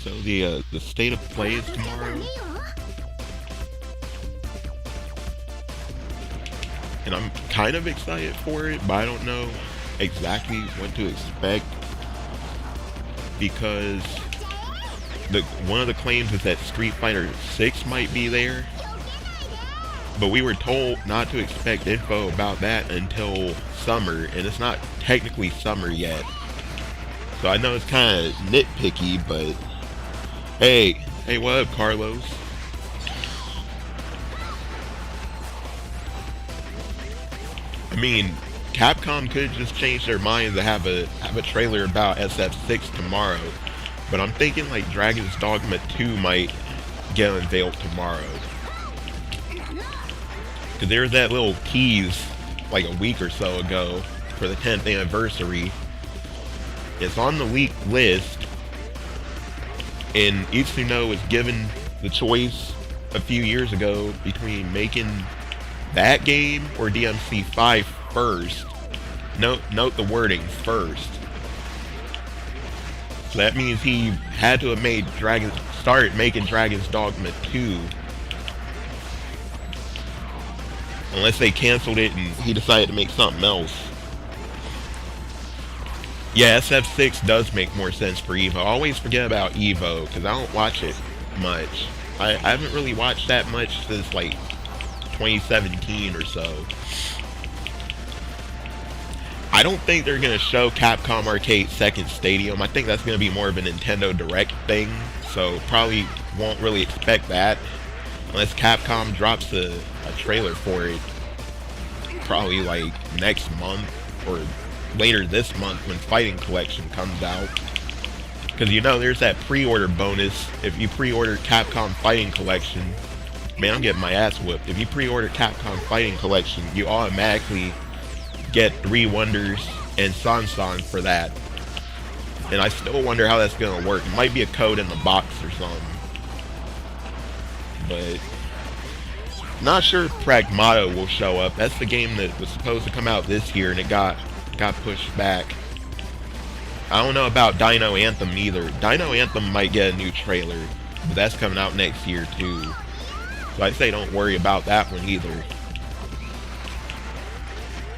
So the state of play is tomorrow, and I'm kind of excited for it, but I don't know exactly what to expect because the one of the claims is that Street Fighter 6 might be there, but we were told not to expect info about that until summer, and it's not technically summer yet. So I know it's kind of nitpicky, but hey, what up, Carlos? I mean, Capcom could just change their minds to have a trailer about SF6 tomorrow, but I'm thinking like Dragon's Dogma 2 might get unveiled tomorrow. Cause there's that little tease like a week or so ago for the 10th anniversary. It's on the leaked list, and Itsuno was given the choice a few years ago between making that game or DMC5 first. Note the wording, first. So that means he had to have started making Dragon's Dogma 2. Unless they canceled it and he decided to make something else. Yeah, SF6 does make more sense for Evo. I always forget about Evo because I don't watch it much. I haven't really watched that much since like 2017 or so. I don't think they're going to show Capcom Arcade Second Stadium. I think that's going to be more of a Nintendo Direct thing, so probably won't really expect that unless Capcom drops a trailer for it probably like next month or later this month when Fighting Collection comes out. Because you know there's that pre-order bonus. If you pre-order Capcom Fighting Collection, man, I'm getting my ass whooped. If you pre-order Capcom Fighting Collection, you automatically get 3 Wonders and Sansan for that. And I still wonder how that's gonna work. It might be a code in the box or something. But not sure if Pragmato will show up. That's the game that was supposed to come out this year and it got pushed back. I don't know about Dino Anthem either. Dino Anthem might get a new trailer, but that's coming out next year too. So I'd say don't worry about that one either.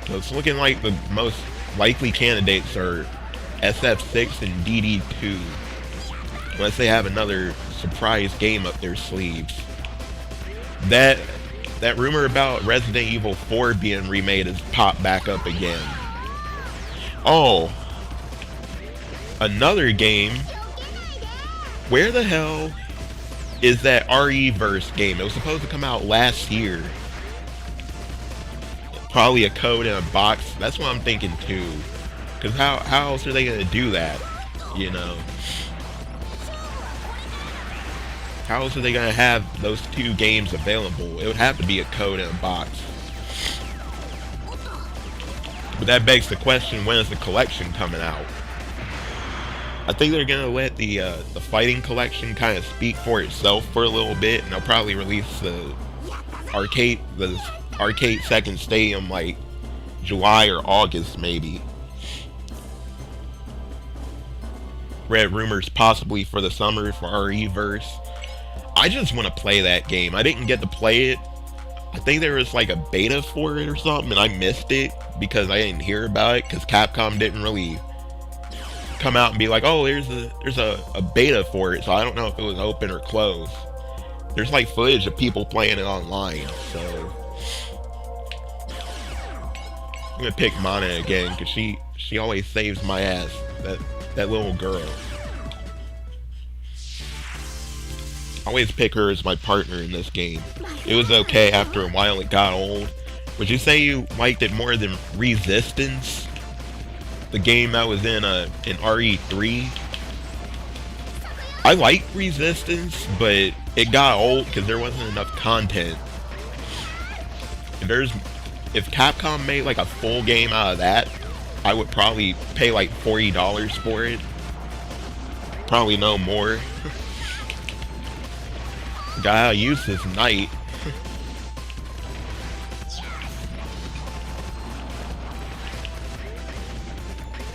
So it's looking like the most likely candidates are SF6 and DD2. Unless they have another surprise game up their sleeves. That rumor about Resident Evil 4 being remade has popped back up again. Oh, another game. Where the hell is that RE-verse game? It was supposed to come out last year. Probably a code in a box. That's what I'm thinking too. Because how else are they going to do that? You know? How else are they going to have those 2 games available? It would have to be a code in a box. But that begs the question, when is the collection coming out? I think they're going to let the Fighting Collection kind of speak for itself for a little bit, and they'll probably release the arcade Second Stadium like July or August maybe. Read rumors possibly for the summer for RE-verse. I just want to play that game. I didn't get to play it. I think there was like a beta for it or something and I missed it because I didn't hear about it because Capcom didn't really come out and be like, oh, there's a beta for it, so I don't know if it was open or closed. There's like footage of people playing it online, so I'm gonna pick Mana again because she always saves my ass. That little girl. I always pick her as my partner in this game. It was okay after a while, it got old. Would you say you liked it more than Resistance? The game that was in RE3? I liked Resistance, but it got old because there wasn't enough content. If Capcom made like a full game out of that, I would probably pay like $40 for it. Probably no more. Gotta use this night.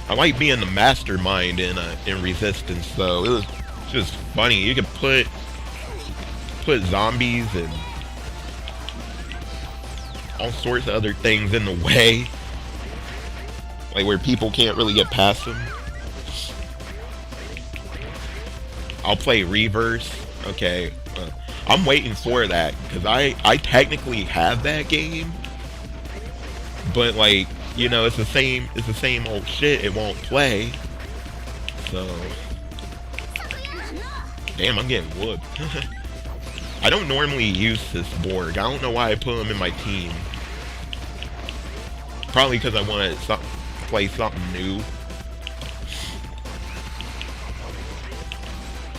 I like being the mastermind in Resistance though. It's just funny. You could put zombies and all sorts of other things in the way, like where people can't really get past them. I'll play Reverse. Okay, I'm waiting for that because I technically have that game, but like, you know, it's the same old shit. It won't play. So, damn, I'm getting whooped. I don't normally use this Borg. I don't know why I put him in my team. Probably because I want to play something new.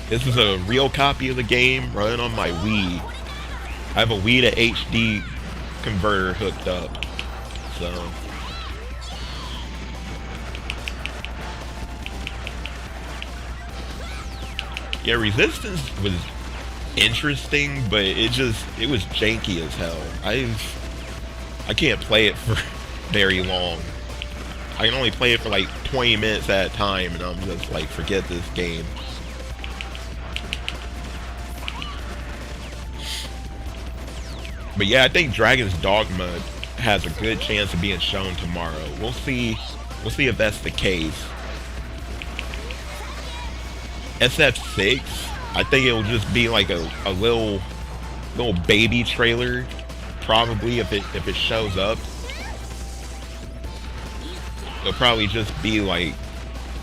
This is a real copy of the game running on my Wii. I have a Wii to HD converter hooked up. So, yeah, Resistance was interesting, but it was janky as hell. I can't play it for very long. I can only play it for like 20 minutes at a time, and I'm just like, forget this game. But yeah, I think Dragon's Dogma has a good chance of being shown tomorrow. We'll see if that's the case. SF6, I think it'll just be like a little baby trailer, probably, if it shows up. It'll probably just be like,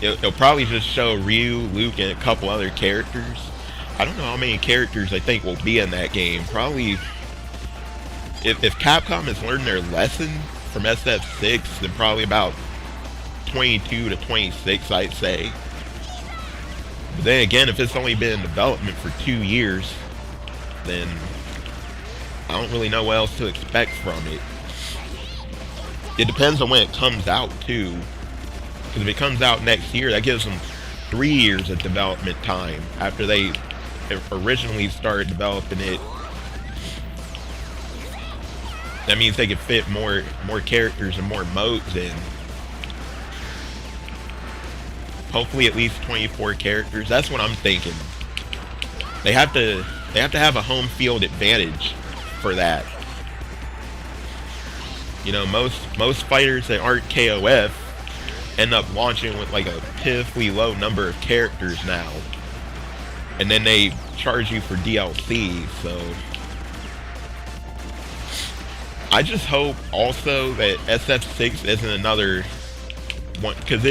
it'll probably just show Ryu, Luke, and a couple other characters. I don't know how many characters I think will be in that game. Probably, if Capcom has learned their lesson from SF6, then probably about 22 to 26, I'd say. But then again, if it's only been in development for 2 years, then I don't really know what else to expect from it. It depends on when it comes out, too. Because if it comes out next year, that gives them 3 years of development time after they originally started developing it. That means they could fit more characters and more modes in. Hopefully at least 24 characters. That's what I'm thinking. They have to have a home field advantage for that. You know, most fighters that aren't KOF end up launching with like a pitifully low number of characters now. And then they charge you for DLC, so I just hope also that SF6 isn't another one, because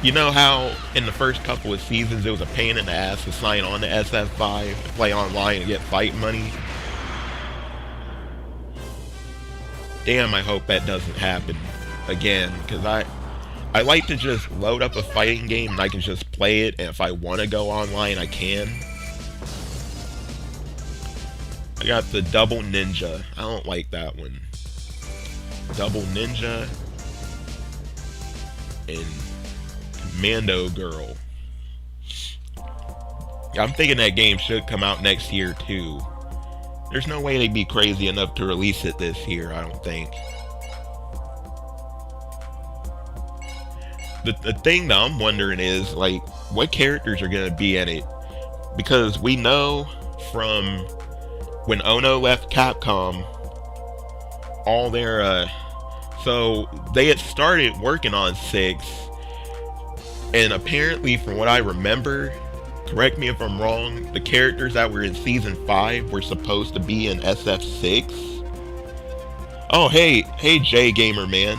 you know how in the first couple of seasons it was a pain in the ass to sign on to SF5 to play online and get fight money? Damn, I hope that doesn't happen again, because I like to just load up a fighting game and I can just play it, and if I want to go online, I can. I got the Double Ninja. I don't like that one. Double Ninja and Commando Girl. I'm thinking that game should come out next year too. There's no way they'd be crazy enough to release it this year, I don't think. The thing that I'm wondering is, like, what characters are going to be in it? Because we know from when Ono left Capcom, all their, so they had started working on 6, and apparently from what I remember, correct me if I'm wrong, the characters that were in Season 5 were supposed to be in SF6. Oh, hey J Gamer Man.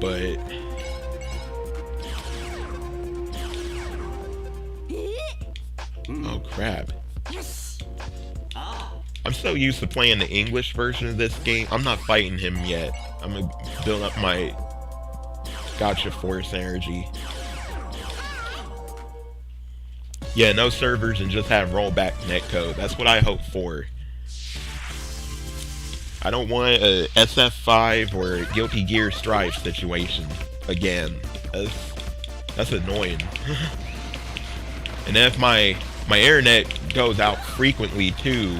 But oh crap. I'm so used to playing the English version of this game. I'm not fighting him yet. I'm gonna build up my Gotcha Force energy. Yeah, no servers and just have rollback netcode. That's what I hope for. I don't want a SF5 or a Guilty Gear Strive situation again. That's annoying. And then if my internet goes out frequently too,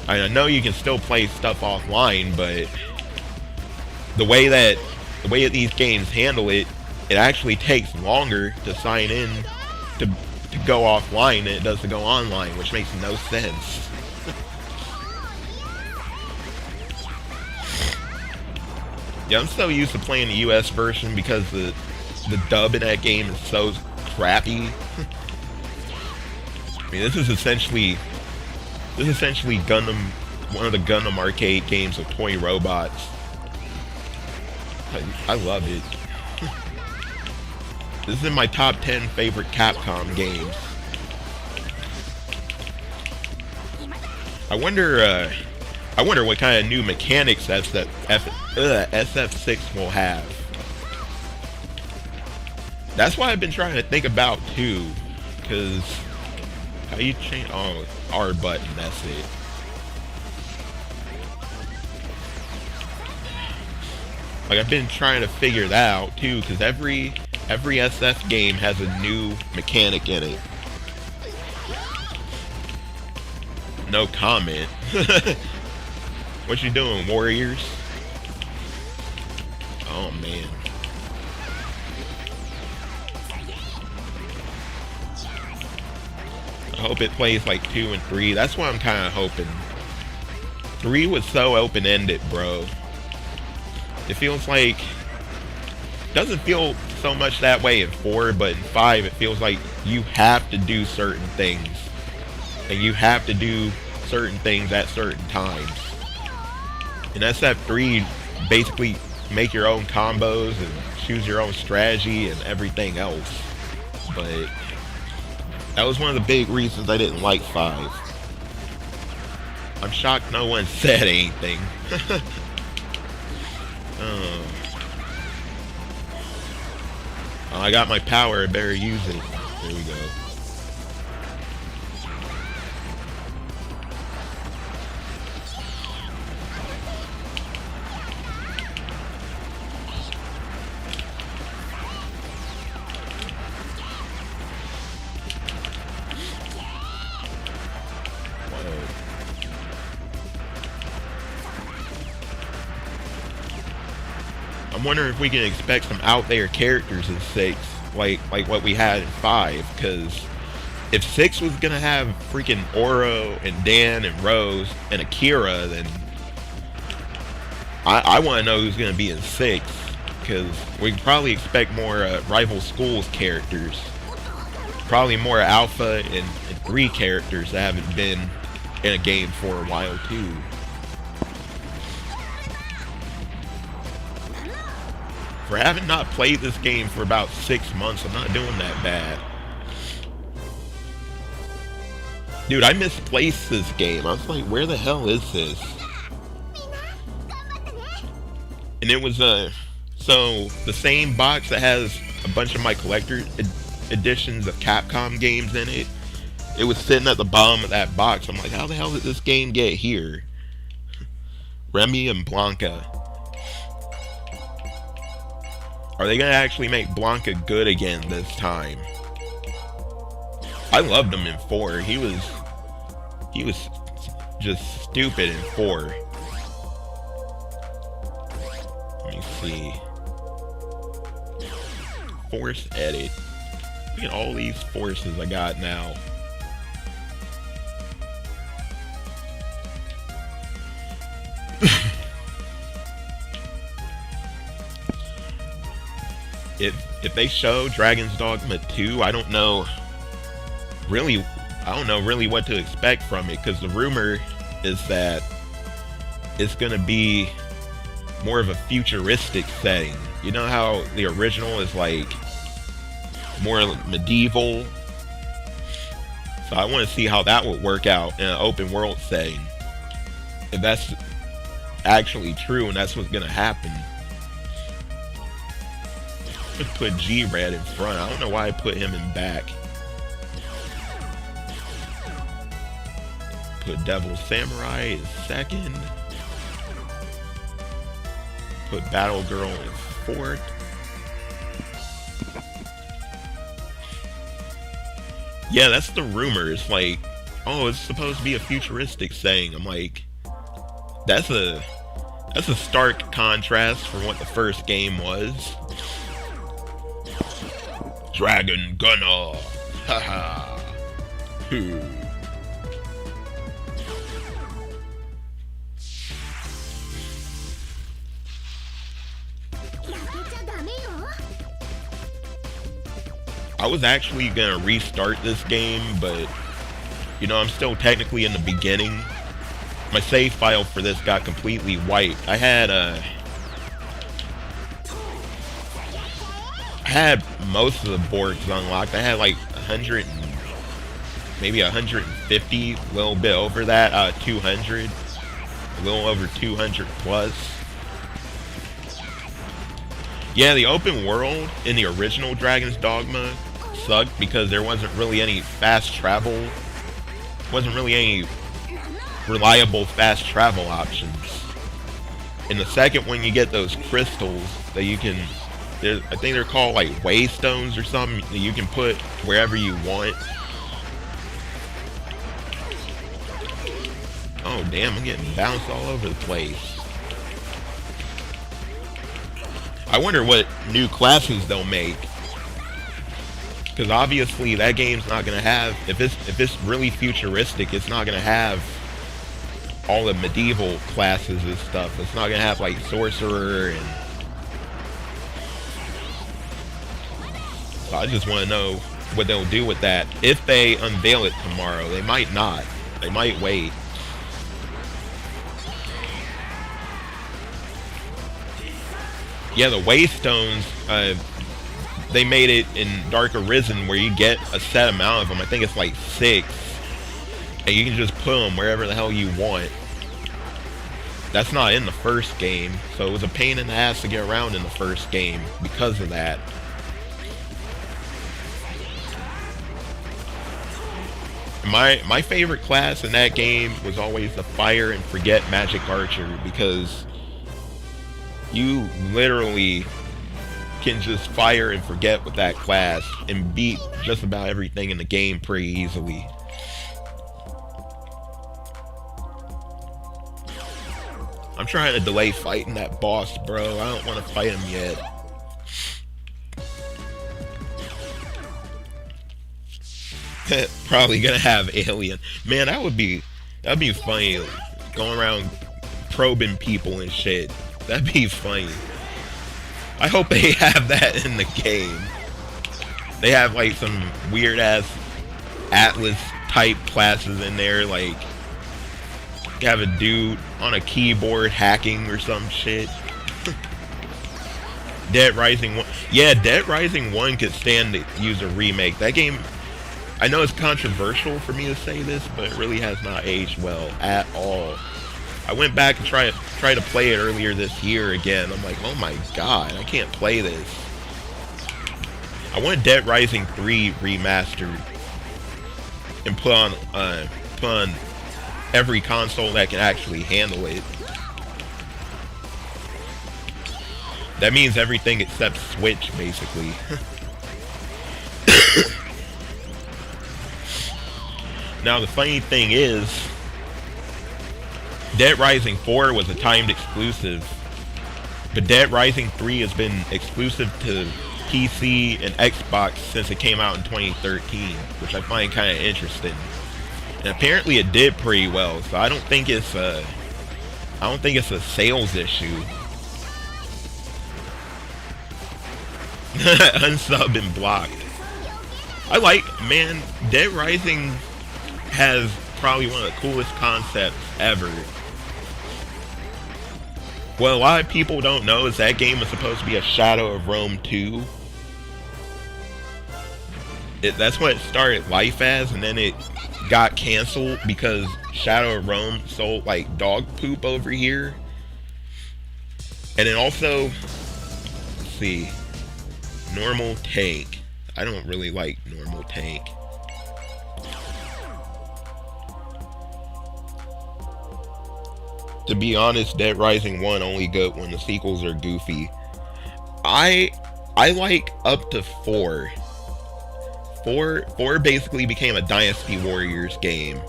I know you can still play stuff offline, but the way that these games handle it it actually takes longer to sign in to go offline than it does to go online, which makes no sense. Yeah, I'm so used to playing the US version because the dub in that game is so crappy. I mean, this is essentially Gundam, one of the Gundam arcade games with toy robots. I love it. This is in my top 10 favorite Capcom games. I wonder what kind of new mechanics SF6 will have. That's what I've been trying to think about too, because how you change? Oh, R button. That's it. Like, I've been trying to figure that out too, because every SF game has a new mechanic in it. No comment. What you doing, Warriors? Oh man. I hope it plays like 2 and 3. That's what I'm kind of hoping. 3 was so open-ended, bro. It feels like... Doesn't feel so much that way in 4, but in 5 it feels like you have to do certain things. And you have to do certain things at certain times. In SF3, basically make your own combos and choose your own strategy and everything else. But that was one of the big reasons I didn't like 5. I'm shocked no one said anything. Oh, I got my power, I better use it. There we go. I'm wondering if we can expect some out there characters in 6, like what we had in 5, because if 6 was gonna have freaking Oro and Dan and Rose and Akira, then I want to know who's gonna be in 6, because we can probably expect more rival schools characters, probably more Alpha and 3 characters that haven't been in a game for a while too. For having not played this game for about 6 months, I'm not doing that bad. Dude, I misplaced this game. I was like, where the hell is this? And it was so the same box that has a bunch of my collector editions of Capcom games in it. It was sitting at the bottom of that box. I'm like, how the hell did this game get here? Remy and Blanca. Are they gonna actually make Blanca good again this time? I loved him in 4. He was just stupid in 4. Let me see. Force edit. Look at all these forces I got now. If they show Dragon's Dogma 2, I don't know really what to expect from it, because the rumor is that it's gonna be more of a futuristic setting. You know how the original is like more medieval? So I want to see how that would work out in an open world setting. If that's actually true and that's what's gonna happen. Put G-Red in front. I don't know why I put him in back. Put Devil Samurai in second. Put Battle Girl in fourth. Yeah, that's the rumor. It's like, oh, it's supposed to be a futuristic setting. I'm like, that's a stark contrast from what the first game was. Dragon Gunner. Haha. Hoo. I was actually gonna restart this game, but you know, I'm still technically in the beginning. My save file for this got completely wiped. I had most of the boards unlocked. I had like 100, maybe 150, a little bit over that, 200, a little over 200 plus. Yeah, the open world in the original Dragon's Dogma sucked because there wasn't really any fast travel. Wasn't really any reliable fast travel options. In the second one, you get those crystals that you can, I think they're called like waystones or something, that you can put wherever you want. Oh damn, I'm getting bounced all over the place. I wonder what new classes they'll make. Because obviously that game's not gonna have, if it's really futuristic, it's not gonna have all the medieval classes and stuff. It's not gonna have like sorcerer and. So I just want to know what they'll do with that. If they unveil it tomorrow, they might not. They might wait. Yeah, the waystones. They made it in Dark Arisen where you get a set amount of them. I think it's like 6. And you can just put them wherever the hell you want. That's not in the first game. So it was a pain in the ass to get around in the first game because of that. My favorite class in that game was always the Fire and Forget Magic Archer, because you literally can just fire and forget with that class and beat just about everything in the game pretty easily. I'm trying to delay fighting that boss, bro. I don't want to fight him yet. Probably gonna have alien. Man, that'd be funny. Going around probing people and shit. That'd be funny. I hope they have that in the game. They have like some weird ass Atlas type classes in there, like you have a dude on a keyboard hacking or some shit. Dead Rising 1. Yeah, Dead Rising 1 could stand to use a remake. That game, I know it's controversial for me to say this, but it really has not aged well at all. I went back and tried to play it earlier this year again. I'm like, oh my god, I can't play this. I want Dead Rising 3 remastered and put on every console that can actually handle it. That means everything except Switch, basically. Now the funny thing is, Dead Rising 4 was a timed exclusive, but Dead Rising 3 has been exclusive to PC and Xbox since it came out in 2013, which I find kind of interesting. And apparently it did pretty well, so I don't think it's a sales issue. Unsub and blocked. Man, Dead Rising has probably one of the coolest concepts ever. What a lot of people don't know is that game was supposed to be a Shadow of Rome 2. That's what it started life as, and then it got canceled because Shadow of Rome sold like dog poop over here. And then also, let's see, normal tank. I don't really like normal tank. To be honest, Dead Rising 1 only good when the sequels are goofy. I like up to 4. 4 basically became a Dynasty Warriors game.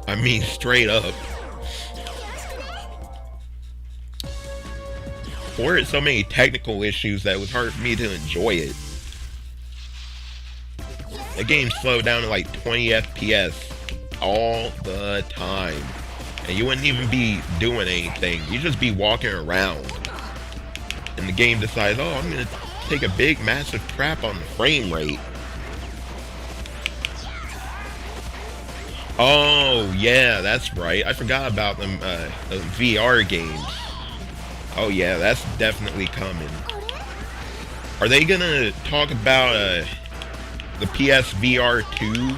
I mean, straight up. 4 had so many technical issues that it was hard for me to enjoy it. The game slowed down to like 20 FPS all the time. And you wouldn't even be doing anything. You'd just be walking around. And the game decides, oh, I'm going to take a big, massive crap on the frame rate. Oh, yeah, that's right. I forgot about them VR games. Oh, yeah, that's definitely coming. Are they going to talk about the PSVR 2?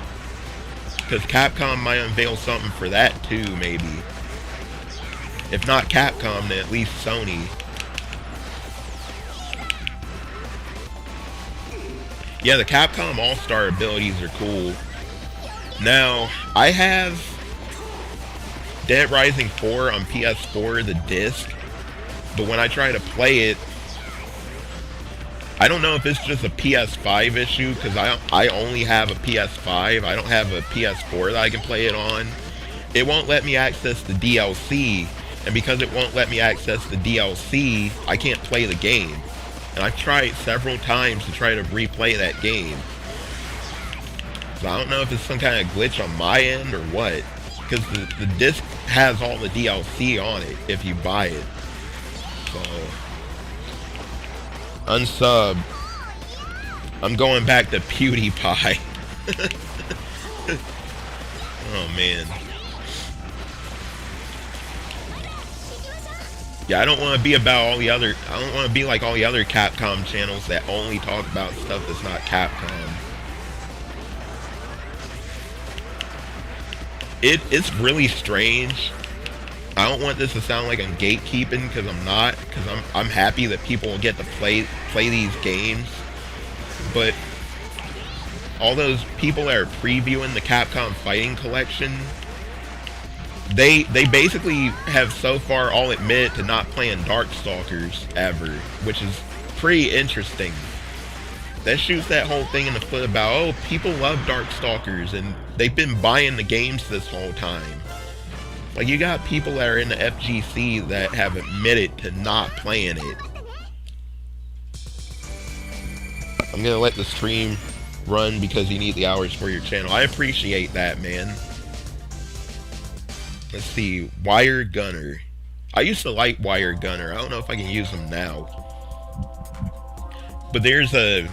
Because Capcom might unveil something for that too, maybe. If not Capcom, then at least Sony. Yeah, the Capcom All-Star abilities are cool. Now, I have Dead Rising 4 on PS4, the disc, but when I try to play it, I don't know if it's just a PS5 issue, because I only have a PS5. I don't have a PS4 that I can play it on. It won't let me access the DLC, and because it won't let me access the DLC, I can't play the game. And I've tried several times to try to replay that game. So I don't know if it's some kind of glitch on my end or what, because the disc has all the DLC on it if you buy it. So unsub. I'm going back to PewDiePie. Oh man. Yeah, I don't want to be about all the other. I don't want to be like all the other Capcom channels that only talk about stuff that's not Capcom. It's really strange. I don't want this to sound like I'm gatekeeping, because I'm not. Because I'm happy that people will get to play these games. But all those people that are previewing the Capcom Fighting Collection, they basically have so far all admitted to not playing Darkstalkers ever, which is pretty interesting. That shoots that whole thing in the foot about, oh, people love Darkstalkers and they've been buying the games this whole time. Like, you got people that are in the FGC that have admitted to not playing it. I'm gonna let the stream run because you need the hours for your channel. I appreciate that, man. Let's see, Wire Gunner. I used to like Wire Gunner. I don't know if I can use them now. But there's a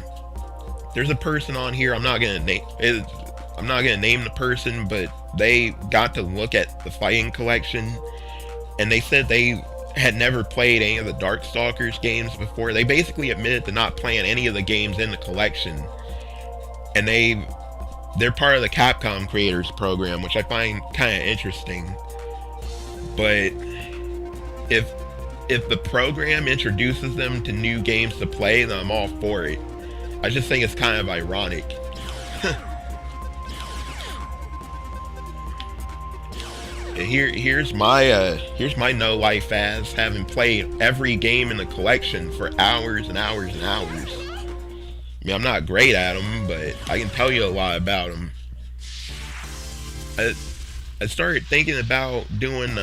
person on here. I'm not gonna name the person, but they got to look at the Fighting Collection, and they said they had never played any of the Darkstalkers games before. They basically admitted to not playing any of the games in the collection, and they're part of the Capcom Creators Program, which I find kind of interesting. But if the program introduces them to new games to play, then I'm all for it. I just think it's kind of ironic. Here's my no life as having played every game in the collection for hours and hours and hours. I mean, I'm not great at them, but I can tell you a lot about them. I started thinking about doing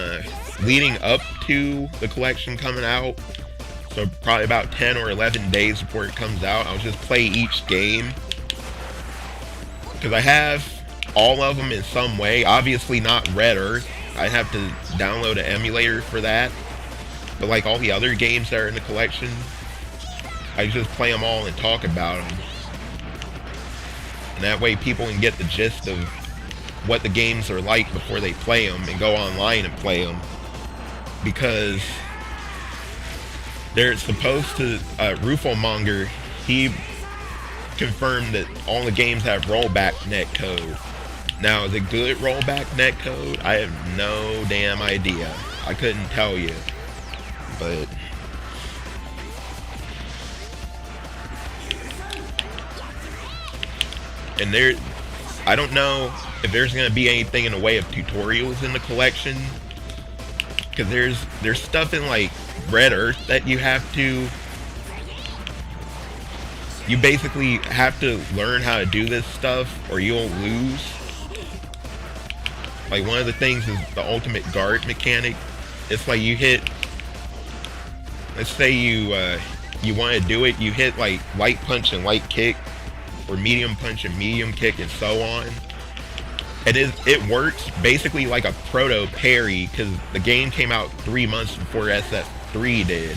leading up to the collection coming out, so probably about 10 or 11 days before it comes out, I'll just play each game, because I have all of them in some way. Obviously not Red Earth. I have to download an emulator for that, but like all the other games that are in the collection, I just play them all and talk about them, and that way people can get the gist of what the games are like before they play them and go online and play them. Because they're supposed to, Rufomonger, he confirmed that all the games have rollback netcode. Now, is it good rollback netcode? I have no damn idea. I couldn't tell you. But and I don't know if there's going to be anything in the way of tutorials in the collection, because there's stuff in like Red Earth that you basically have to learn how to do this stuff or you'll lose. Like, one of the things is the ultimate guard mechanic. It's like you hit let's say you want to do it, you hit like light punch and light kick, or medium punch and medium kick, and so on. It works basically like a proto parry, because the game came out 3 months before SF3 did.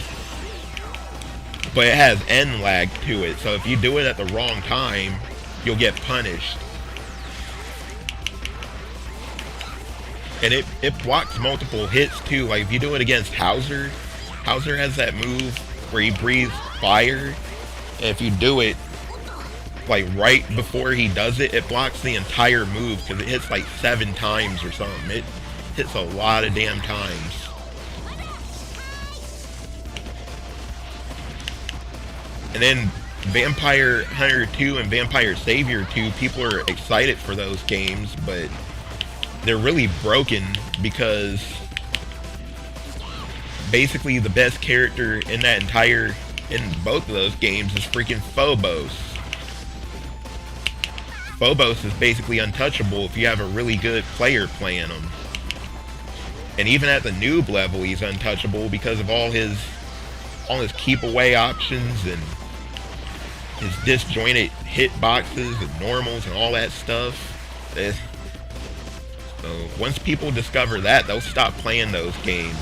But it has end lag to it, so if you do it at the wrong time, you'll get punished. And it blocks multiple hits too. Like if you do it against Hauser, Hauser has that move where he breathes fire, and if you do it like right before he does it, it blocks the entire move because it hits like 7 times or something. It hits a lot of damn times. And then Vampire Hunter 2 and Vampire Savior 2, people are excited for those games, but they're really broken because basically the best character in both of those games is freaking Phobos. Phobos is basically untouchable if you have a really good player playing him. And even at the noob level, he's untouchable because of all his keep away options and his disjointed hitboxes and normals and all that stuff. So once people discover that, they'll stop playing those games.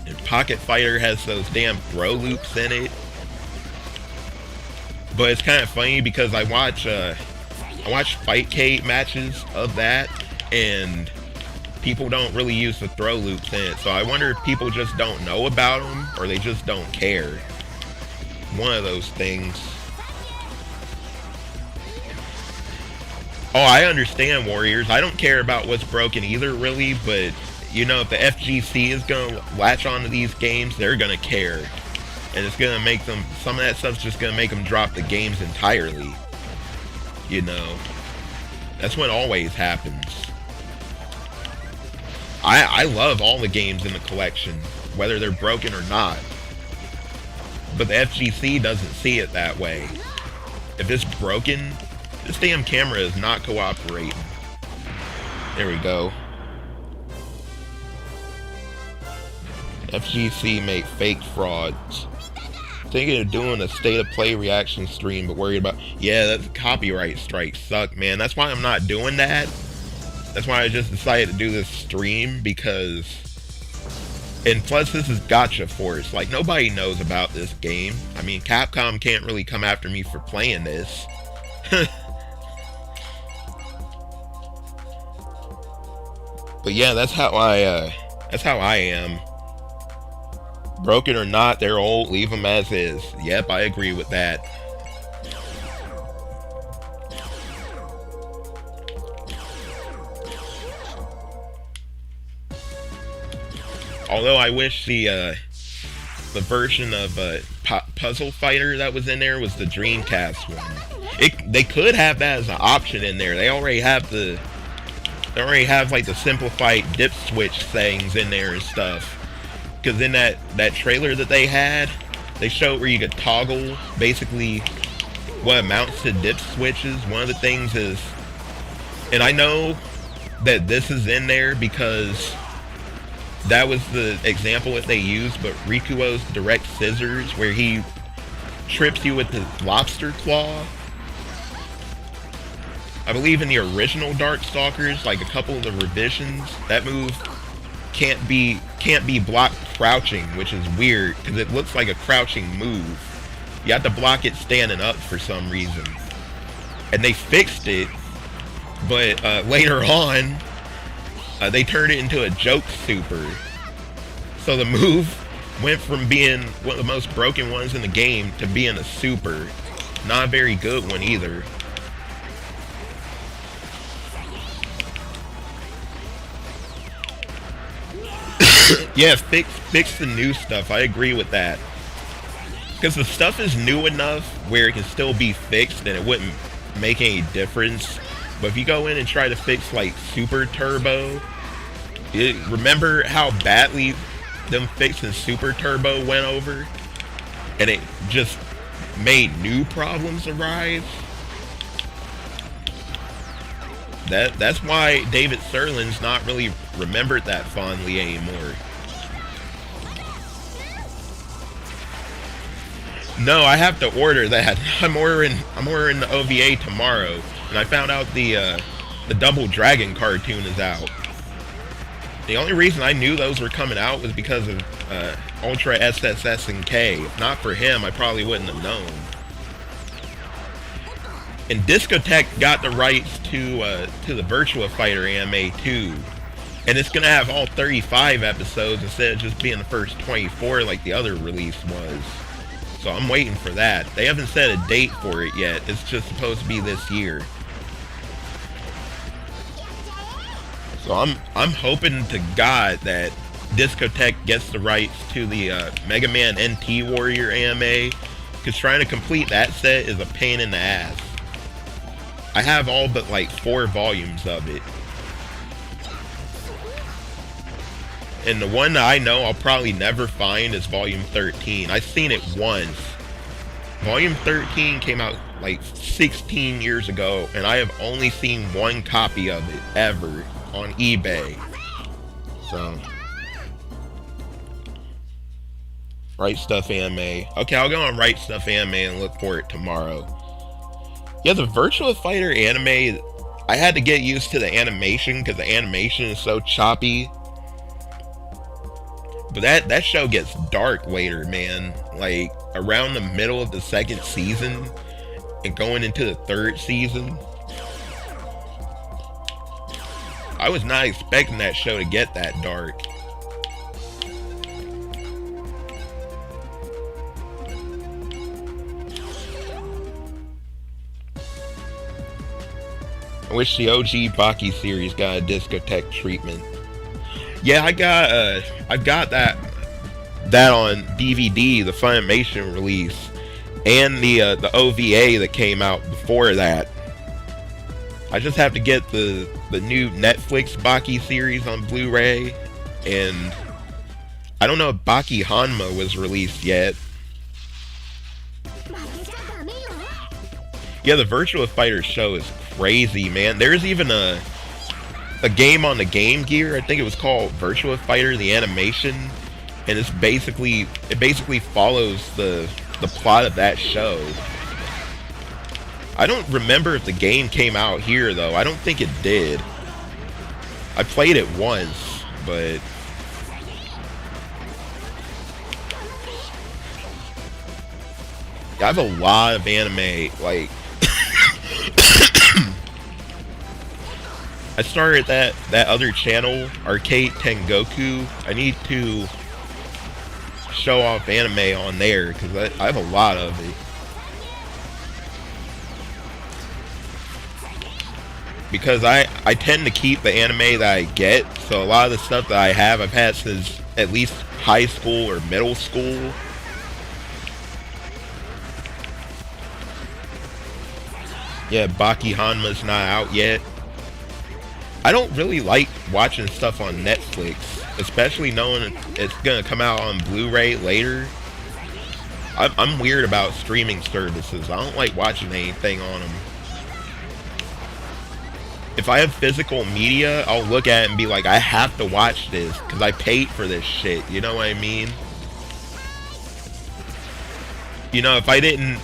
And Pocket Fighter has those damn throw loops in it. But it's kind of funny because I watch Fightcade matches of that, and people don't really use the throw loops in it. So I wonder if people just don't know about them, or they just don't care. One of those things. Oh, I understand, Warriors. I don't care about what's broken either, really, but, you know, if the FGC is going to latch onto these games, they're going to care. And it's going to make them, some of that stuff's just going to make them drop the games entirely. You know, that's what always happens. I love all the games in the collection, whether they're broken or not. But the FGC doesn't see it that way. If it's broken, this damn camera is not cooperating. There we go. FGC make fake frauds. Thinking of doing a state of play reaction stream, but worried about, yeah, that's copyright strikes suck, man. That's why I'm not doing that. That's why I just decided to do this stream, because, and plus this is Gacha Force. Like, nobody knows about this game. I mean, Capcom can't really come after me for playing this. But yeah, that's how I am. Broken or not, they're old, leave them as is. Yep, I agree with that. Although I wish the version of Puzzle Fighter that was in there was the Dreamcast one. They could have that as an option in there. They already have like the simplified dip switch things in there and stuff. Because in that trailer that they had, they showed where you could toggle basically what amounts to dip switches. One of the things is, and I know that this is in there because that was the example that they used, but Rikuo's direct scissors, where he trips you with his lobster claw. I believe in the original Darkstalkers, like a couple of the revisions, that move can't be blocked crouching, which is weird because it looks like a crouching move. You have to block it standing up for some reason, and they fixed it. But later on, they turned it into a joke super. So the move went from being one of the most broken ones in the game to being a super. Not a very good one either. Yeah, fix the new stuff. I agree with that. Because the stuff is new enough where it can still be fixed and it wouldn't make any difference. But if you go in and try to fix like Super Turbo, remember how badly them fixing Super Turbo went over? And it just made new problems arise? That's why David Sirlin's not really remembered that fondly anymore. No, I have to order that. I'm ordering the OVA tomorrow, and I found out the Double Dragon cartoon is out. The only reason I knew those were coming out was because of Ultra SSS and K. If not for him, I probably wouldn't have known. And Discotech got the rights to the Virtua Fighter anime too, and it's gonna have all 35 episodes instead of just being the first 24 like the other release was. So I'm waiting for that. They haven't set a date for it yet. It's just supposed to be this year. So I'm hoping to God that Discotech gets the rights to the Mega Man NT Warrior anime, because trying to complete that set is a pain in the ass. I have all but like 4 volumes of it. And the one that I know I'll probably never find is Volume 13. I've seen it once. Volume 13 came out like 16 years ago, and I have only seen 1 copy of it ever on eBay. So, Right Stuff Anime. Okay, I'll go on Right Stuff Anime and look for it tomorrow. Yeah, the Virtua Fighter anime, I had to get used to the animation because the animation is so choppy. But that show gets dark later, man. Like, around the middle of the 2nd season and going into the 3rd season. I was not expecting that show to get that dark. I wish the OG Baki series got a Discotech treatment. Yeah, I got that on DVD, the Funimation release, and the OVA that came out before that. I just have to get the new Netflix Baki series on Blu-ray, and I don't know if Baki Hanma was released yet. Yeah, the Virtua Fighter show is crazy, man. There's even a game on the Game Gear. I think it was called Virtua Fighter the Animation, and it basically follows the plot of that show. I don't remember if the game came out here though. I don't think it did. I played it once, but I have a lot of anime, like I started that other channel, Arcade Tengoku. I need to show off anime on there because I have a lot of it. Because I tend to keep the anime that I get, so a lot of the stuff that I have, I've had since at least high school or middle school. Yeah, Baki Hanma's not out yet. I don't really like watching stuff on Netflix, especially knowing it's gonna come out on Blu-ray later. I'm weird about streaming services. I don't like watching anything on them. If I have physical media, I'll look at it and be like, I have to watch this because I paid for this shit. You know what I mean? You know, if I didn't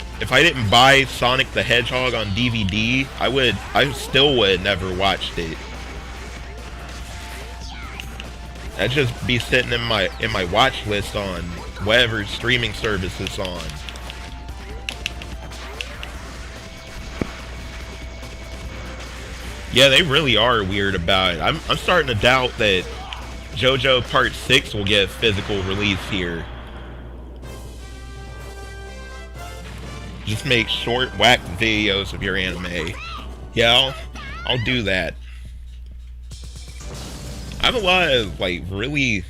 buy Sonic the Hedgehog on DVD, I still would have never watched it. I'd just be sitting in my watch list on whatever streaming service it's on. Yeah, they really are weird about it. I'm starting to doubt that JoJo Part 6 will get a physical release here. Just make short, whack videos of your anime. Yeah, I'll do that. I have a lot of, like, really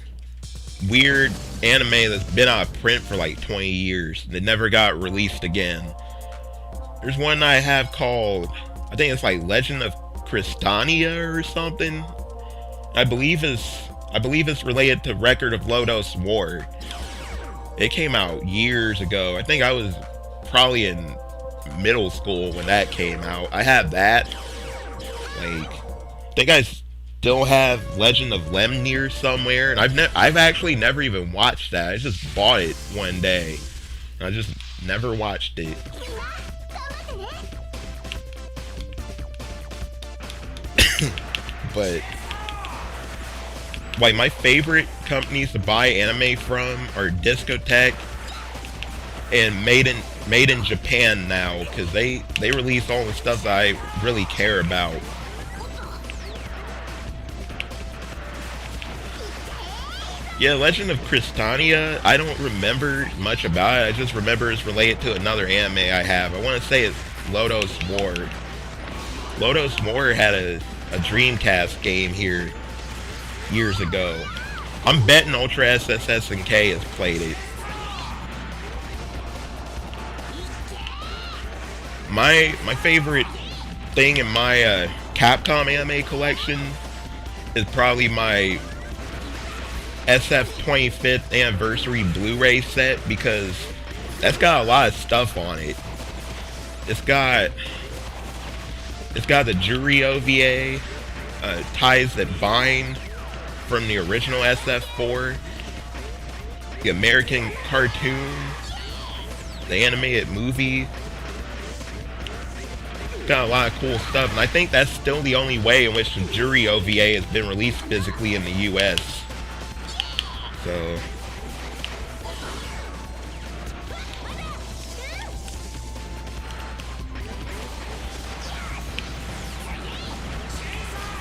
weird anime that's been out of print for, like, 20 years that never got released again. There's one I have called, I think it's, like, Legend of Crystania or something. I believe it's related to Record of Lodoss War. It came out years ago. I think I was probably in middle school when that came out. I had that. Like, I think I still have Legend of Lemnir somewhere, and I've actually never even watched that. I just bought it one day, and I just never watched it. But like my favorite companies to buy anime from are Discotek and Made in Japan now, because they release all the stuff that I really care about. Yeah, Legend of Crystania, I don't remember much about it. I just remember it's related to another anime I have. I want to say it's Lodos War. Lodos War had a Dreamcast game here years ago. I'm betting Ultra SSS and K has played it. My favorite thing in my Capcom anime collection is probably my SF 25th anniversary Blu-ray set, because that's got a lot of stuff on it. It's got the Jury OVA, Ties That Bind from the original SF4, the American cartoon, the animated movie. Got a lot of cool stuff, and I think that's still the only way in which the Jury OVA has been released physically in the US. So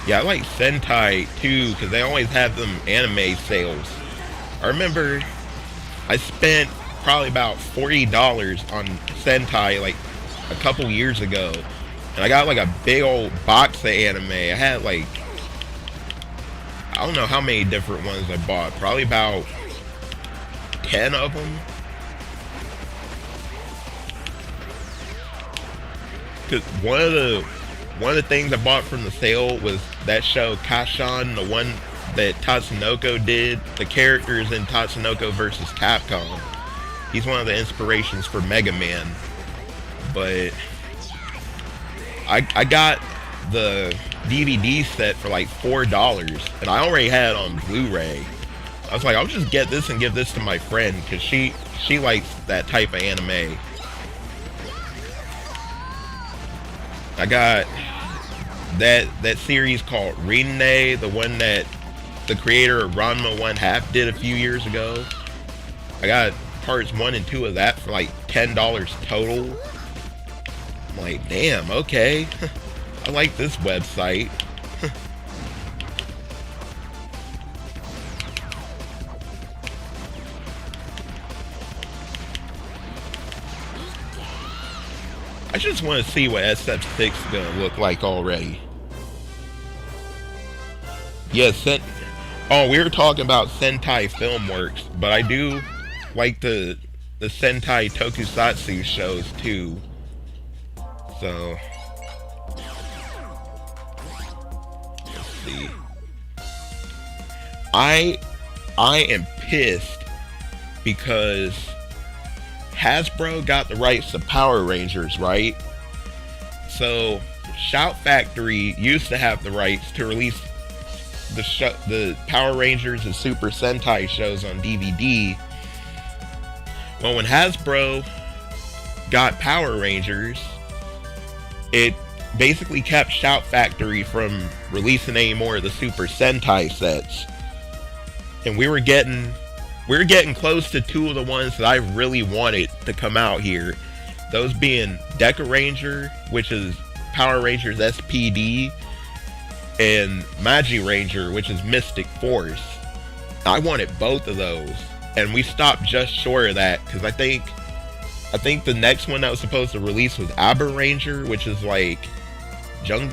yeah, I like Sentai too, because they always have them anime sales. I remember I spent probably about $40 on Sentai like a couple years ago, and I got like a big old box of anime. I had like, I don't know how many different ones I bought. Probably about 10 of them. Cause one of the things I bought from the sale was that show Kashan, the one that Tatsunoko did. The characters in Tatsunoko vs. Capcom. He's one of the inspirations for Mega Man. But I got the DVD set for like $4, and I already had it on Blu-ray. I was like, I'll just get this and give this to my friend, because she likes that type of anime. I got that series called Rinne, the one that the creator of Ranma 1/2 did a few years ago. I got parts 1 and 2 of that for like $10 total. I'm like, damn, okay. I like this website. I just want to see what SF6 is going to look like already. Yes, oh, we were talking about Sentai Filmworks, but I do like the Sentai Tokusatsu shows too. So let's see. I am pissed because Hasbro got the rights to Power Rangers, right? So Shout Factory used to have the rights to release the Power Rangers and Super Sentai shows on DVD. Well, when Hasbro got Power Rangers, it basically kept Shout Factory from releasing any more of the Super Sentai sets. And we were getting close to two of the ones that I really wanted to come out here. Those being Deca Ranger, which is Power Rangers SPD, and Magi Ranger, which is Mystic Force. I wanted both of those, and we stopped just short of that, because I think the next one that was supposed to release was Aber Ranger, which is like I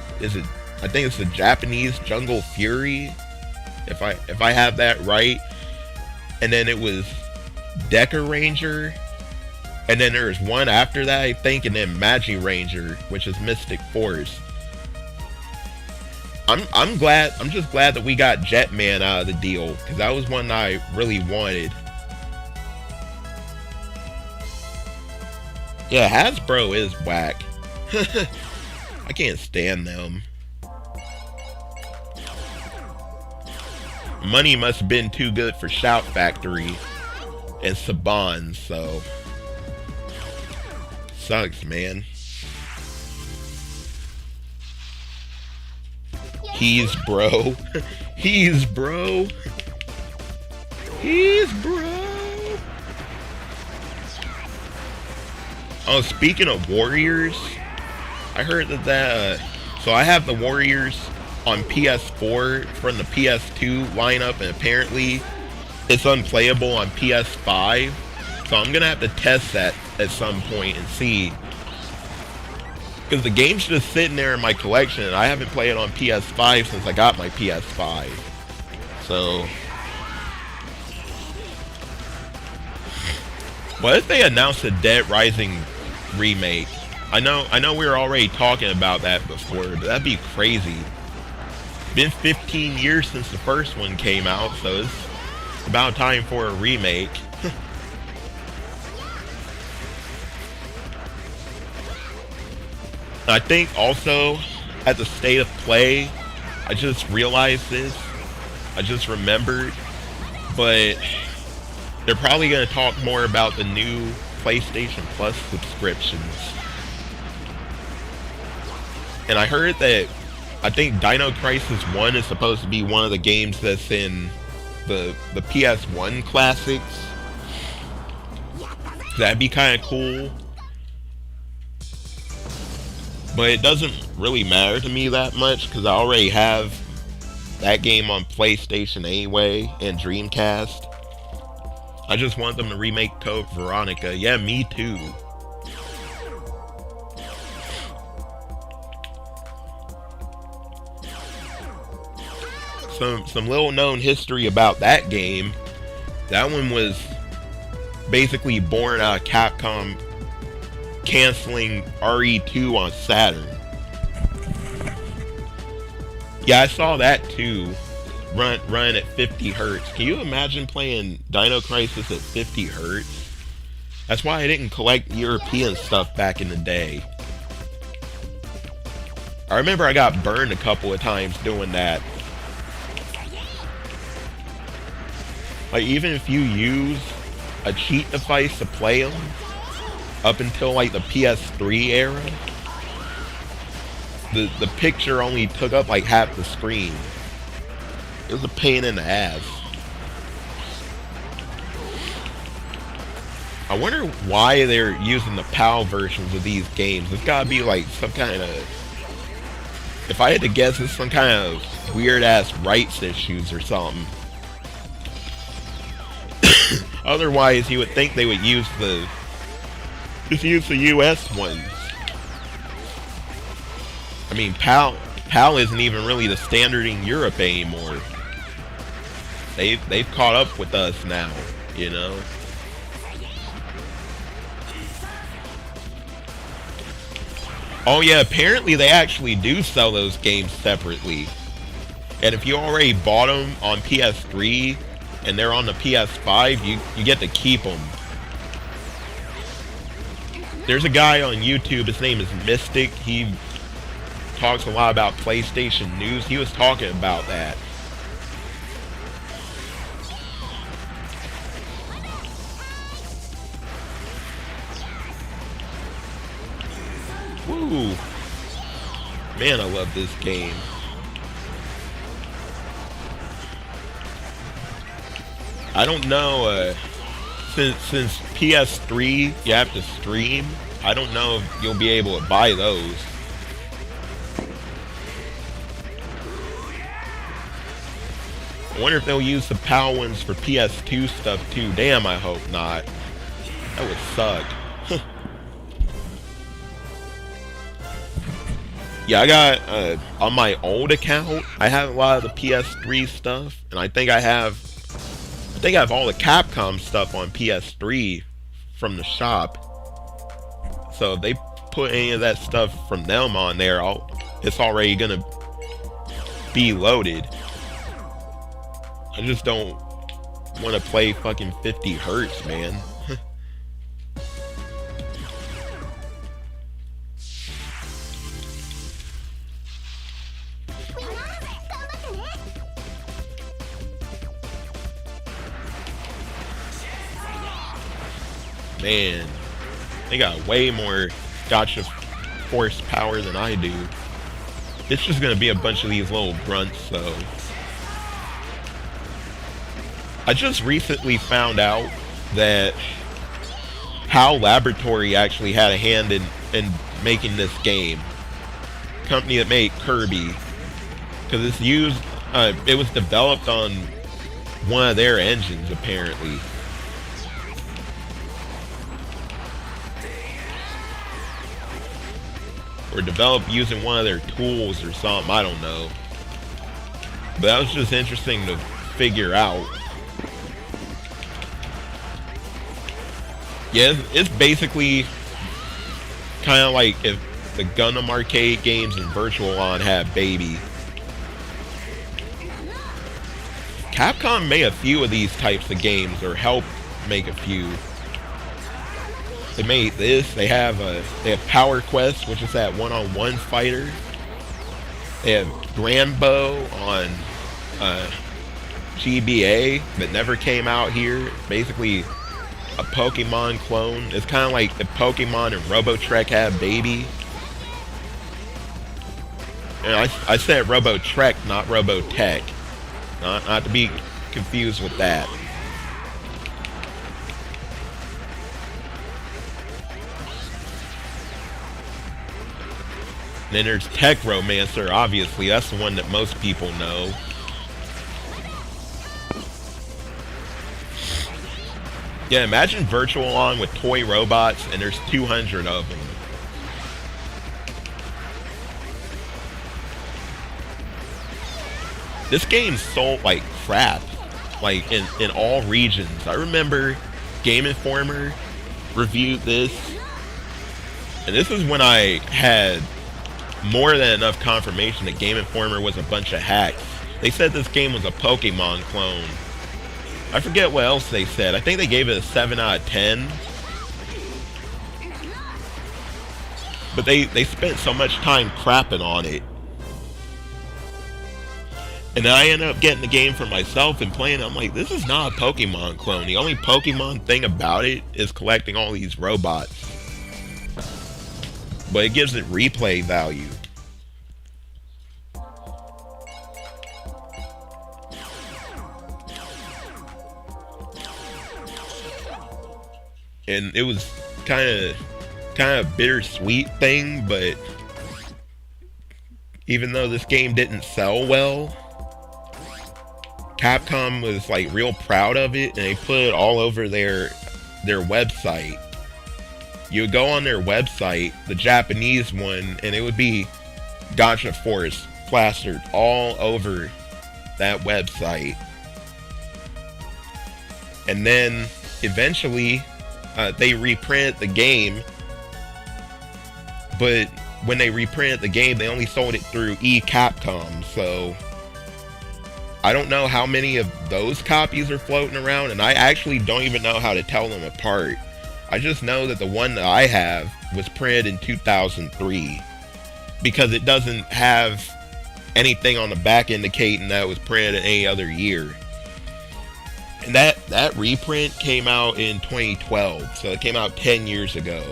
think it's the Japanese Jungle Fury, if I have that right. And then it was Deca Ranger, and then there's one after that, I think, and then Magi Ranger, which is Mystic Force. I'm just glad that we got Jetman out of the deal, because that was one I really wanted. Yeah, Hasbro is whack. I can't stand them. money must have been too good for Shout Factory and Saban, so sucks, man. He's bro. He's bro. He's bro. Oh, speaking of Warriors, I heard that so I have the Warriors on PS4 from the PS2 lineup, and apparently it's unplayable on PS5. So I'm gonna have to test that at some point and see, because the game's just sitting there in my collection, and I haven't played it on PS5 since I got my PS5. So, what if they announced a Dead Rising remake? I know we were already talking about that before, but that'd be crazy. Been 15 years since the first one came out, so it's about time for a remake. I think also, at the state of play, I just realized this. I just remembered. But they're probably going to talk more about the new PlayStation Plus subscriptions. And I heard that, I think Dino Crisis 1 is supposed to be one of the games that's in the PS1 classics. That'd be kind of cool. But it doesn't really matter to me that much, because I already have that game on PlayStation anyway, and Dreamcast. I just want them to remake Code Veronica. Yeah, me too. Some little known history about that game. That one was basically born out of Capcom canceling RE2 on Saturn. Yeah, I saw that too. Run at 50 hertz. Can you imagine playing Dino Crisis at 50 hertz? That's why I didn't collect European stuff back in the day. I remember I got burned a couple of times doing that. Like, even if you use a cheat device to play them, up until like the PS3 era, the picture only took up like half the screen. It was a pain in the ass. I wonder why they're using the PAL versions of these games. It's gotta be like some kind of, if I had to guess, it's some kind of weird ass rights issues or something. Otherwise, you would think they would use just use the US ones. I mean, PAL isn't even really the standard in Europe anymore. They've caught up with us now, you know. Oh yeah, apparently they actually do sell those games separately. And if you already bought them on PS3 and they're on the PS5, you get to keep them. There's a guy on YouTube, his name is Mystic. He talks a lot about PlayStation news. He was talking about that. Woo! Man, I love this game. I don't know, since PS3 you have to stream, I don't know if you'll be able to buy those. I wonder if they'll use the PAL ones for PS2 stuff too. Damn, I hope not. That would suck. Yeah, I got, on my old account, I have a lot of the PS3 stuff, and I think I have all the Capcom stuff on PS3 from the shop. So if they put any of that stuff from them on there, it's already gonna be loaded. I just don't want to play fucking 50 hertz, man. Man, they got way more gotcha force power than I do. It's just gonna be a bunch of these little grunts, so. I just recently found out that HAL Laboratory actually had a hand in making this game. Company that made Kirby. Because it's used, it was developed on one of their engines, apparently. Or developed using one of their tools or something, I don't know. But that was just interesting to figure out. Yeah, it's basically kind of like if the Gundam arcade games and Virtual On had Baby. Capcom made a few of these types of games, or helped make a few. They made this. They have Power Quest, which is that one-on-one fighter. They have Granbo on GBA that never came out here. Basically a Pokemon clone. It's kind of like if Pokemon and Robotrek had Baby. And I said Robotrek, not Robotech. Not to be confused with that. And then there's Techromancer, obviously. That's the one that most people know. Yeah, imagine Virtual On with toy robots, and there's 200 of them. This game sold like crap, like in all regions. I remember Game Informer reviewed this, and this is when I had more than enough confirmation that Game Informer was a bunch of hacks. They said this game was a Pokemon clone. I forget what else they said. I think they gave it a 7 out of 10. But they spent so much time crapping on it. And then I ended up getting the game for myself and playing it. I'm like, this is not a Pokemon clone. The only Pokemon thing about it is collecting all these robots. But it gives it replay value. And it was kind of bittersweet thing, but even though this game didn't sell well, Capcom was like real proud of it, and they put it all over their website. You would go on their website, the Japanese one, and it would be Gotcha Force plastered all over that website. And then eventually they reprinted the game, but when they reprinted the game, they only sold it through eCapcom, so I don't know how many of those copies are floating around, and I actually don't even know how to tell them apart. I just know that the one that I have was printed in 2003, because it doesn't have anything on the back indicating that it was printed in any other year. And that reprint came out in 2012, so it came out 10 years ago.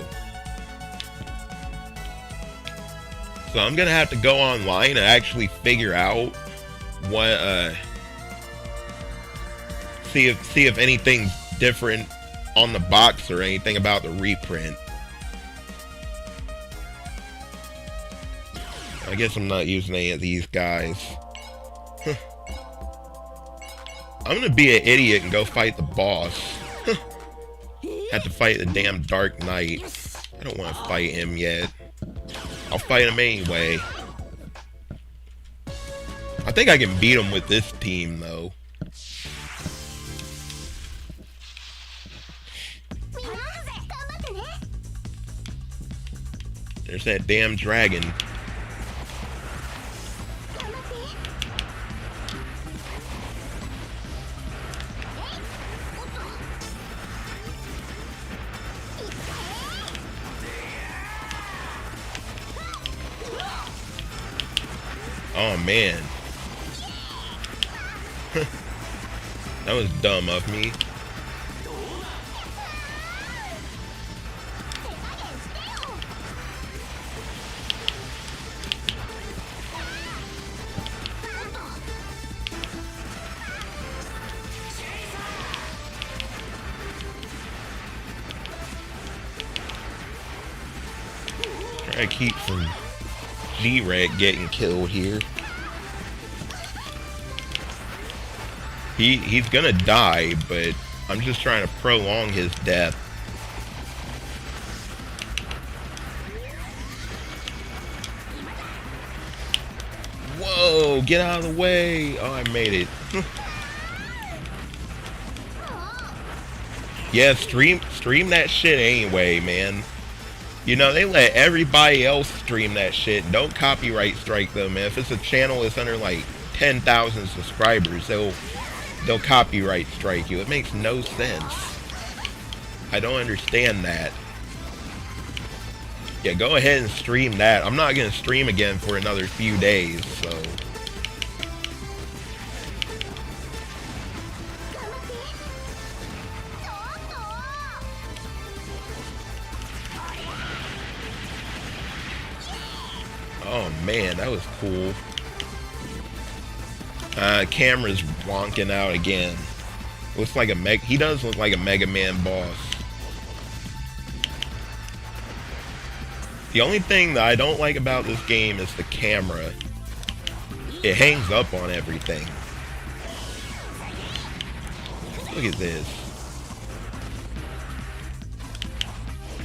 So I'm gonna have to go online and actually figure out what see if anything's different on the box or anything about the reprint. I guess I'm not using any of these guys. I'm gonna be an idiot and go fight the boss. Have to fight the damn Dark Knight. I don't want to fight him yet. I'll fight him anyway. I think I can beat him with this team, though. There's that damn dragon. Oh man. That was dumb of me. Try to keep some G-Red getting killed here. He's gonna die, but I'm just trying to prolong his death. Whoa, get out of the way. Oh, I made it. Yeah, stream that shit anyway, man. You know, they let everybody else stream that shit. Don't copyright strike them, man. If it's a channel that's under like 10,000 subscribers, they'll copyright strike you. It makes no sense. I don't understand that. Yeah, go ahead and stream that. I'm not gonna stream again for another few days, so. Oh man, that was cool. Camera's wonking out again. Looks like he does look like a Mega Man boss. The only thing that I don't like about this game is the camera. It hangs up on everything. Look at this.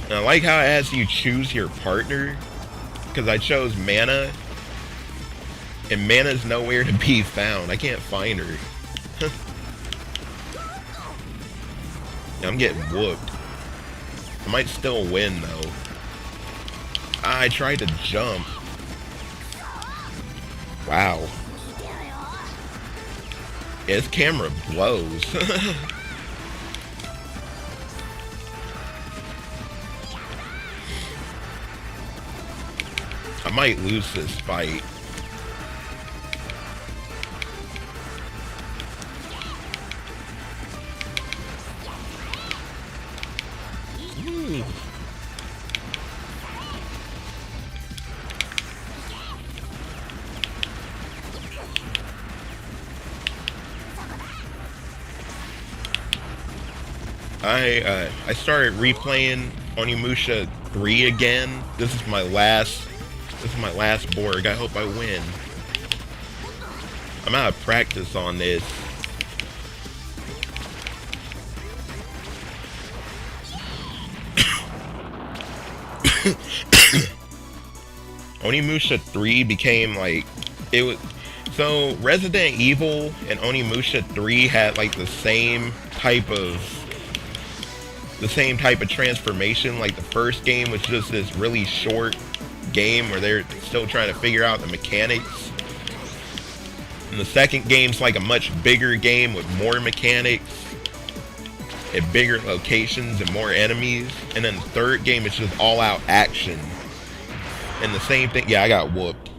And I like how it has you choose your partner. Because I chose Mana. And Mana's nowhere to be found. I can't find her. I'm getting whooped. I might still win though. I tried to jump. Wow. Yeah, this camera blows. I might lose this fight. I started replaying Onimusha 3 again. This is my last Borg. I hope I win. I'm out of practice on this. Onimusha 3 became like it was. So Resident Evil and Onimusha 3 had like the same type of transformation. Like the first game was just this really short game where they're still trying to figure out the mechanics. And the second game's like a much bigger game with more mechanics and bigger locations and more enemies. And then the third game is just all out action. And the same thing, yeah, I got whooped.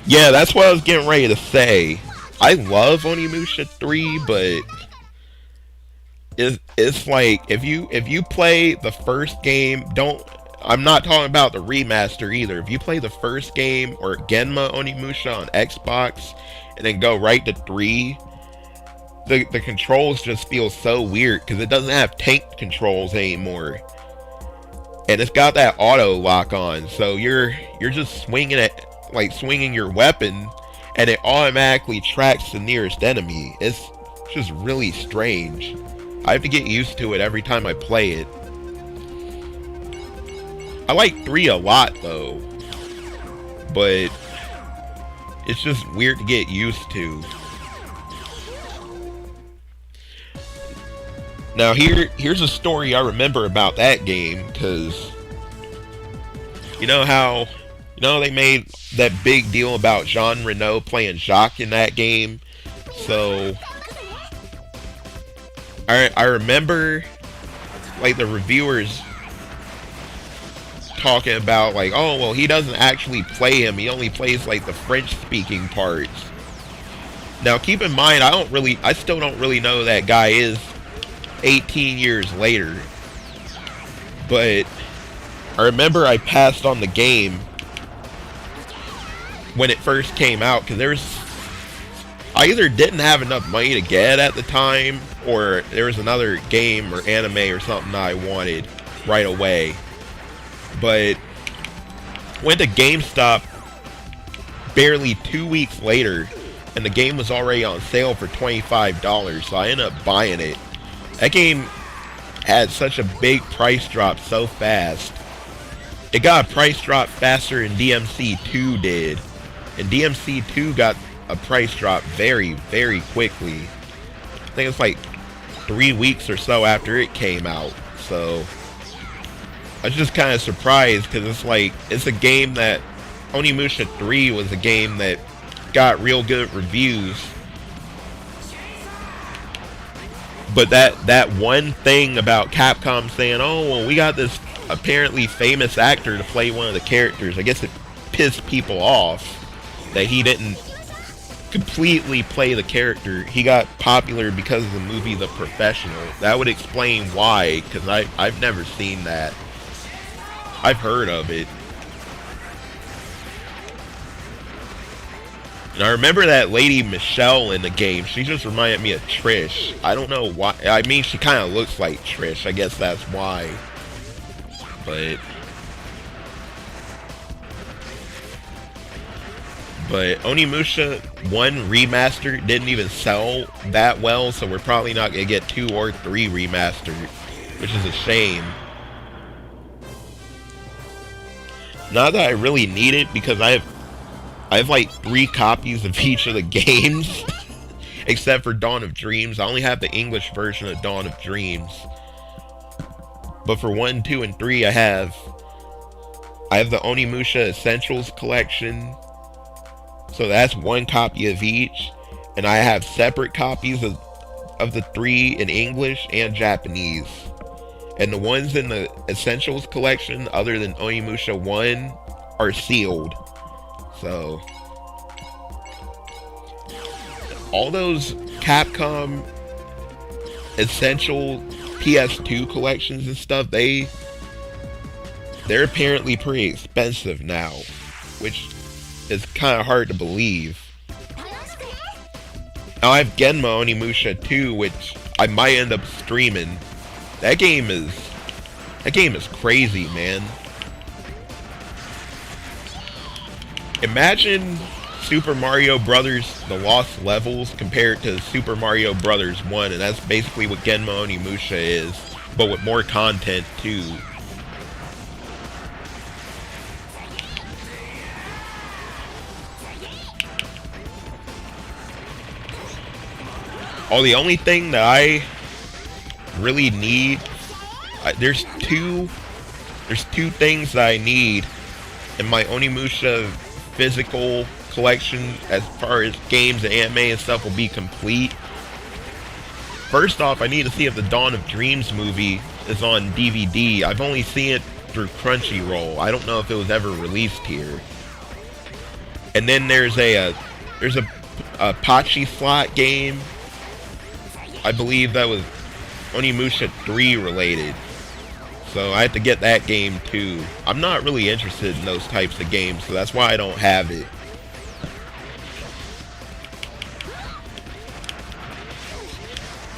Yeah, that's what I was getting ready to say. I love Onimusha 3, but it's like if you play the first game, I'm not talking about the remaster either. If you play the first game or Genma Onimusha on Xbox and then go right to 3, the controls just feel so weird because it doesn't have tank controls anymore. And it's got that auto lock on, so you're just swinging it, like swinging your weapon, and it automatically tracks the nearest enemy. It's just really strange. I have to get used to it every time I play it. I like 3 a lot though, but it's just weird to get used to. Now here's a story I remember about that game, because you know how they made that big deal about Jean Reno playing Jacques in that game. So I remember like the reviewers talking about like, oh well, he doesn't actually play him, he only plays like the French speaking parts. Now keep in mind, I still don't really know who that guy is 18 years later, but I remember I passed on the game when it first came out because I either didn't have enough money to get it at the time, or there was another game or anime or something I wanted right away. But went to GameStop barely 2 weeks later, and the game was already on sale for $25, so I ended up buying it. That game had such a big price drop so fast. It got a price drop faster than DMC 2 did. And DMC 2 got a price drop very, very quickly. I think it's like 3 weeks or so after it came out. So I was just kind of surprised, because it's like, it's a game that, Onimusha 3 was a game that got real good reviews. But that one thing about Capcom saying, oh, well, we got this apparently famous actor to play one of the characters, I guess it pissed people off that he didn't completely play the character. He got popular because of the movie The Professional. That would explain why, because I've never seen that. I've heard of it. And I remember that lady Michelle in the game. She just reminded me of Trish. I don't know why. I mean, she kind of looks like Trish. I guess that's why. But Onimusha 1 Remastered didn't even sell that well, so we're probably not going to get 2 or 3 remastered, which is a shame. Not that I really need it, because I have like 3 copies of each of the games, except for Dawn of Dreams. I only have the English version of Dawn of Dreams. But for 1, 2, and 3, I have the Onimusha Essentials collection. So that's 1 copy of each. And I have separate copies of the 3 in English and Japanese. And the ones in the Essentials collection, other than Onimusha 1, are sealed. So all those Capcom Essential PS2 collections and stuff, they're apparently pretty expensive now, which is kind of hard to believe. Now I have Genma Onimusha 2, which I might end up streaming. That game is crazy, man. Imagine Super Mario Brothers The Lost Levels compared to Super Mario Brothers 1, and that's basically what Genma Onimusha is, but with more content too. Oh, the only thing that I really need, there's two things that I need in my Onimusha physical collection as far as games and anime and stuff will be complete. First off, I need to see if the Dawn of Dreams movie is on DVD. I've only seen it through Crunchyroll. I don't know if it was ever released here. And then there's a Pachi slot game. I believe that was Onimusha 3 related. So I have to get that game too. I'm not really interested in those types of games, so that's why I don't have it.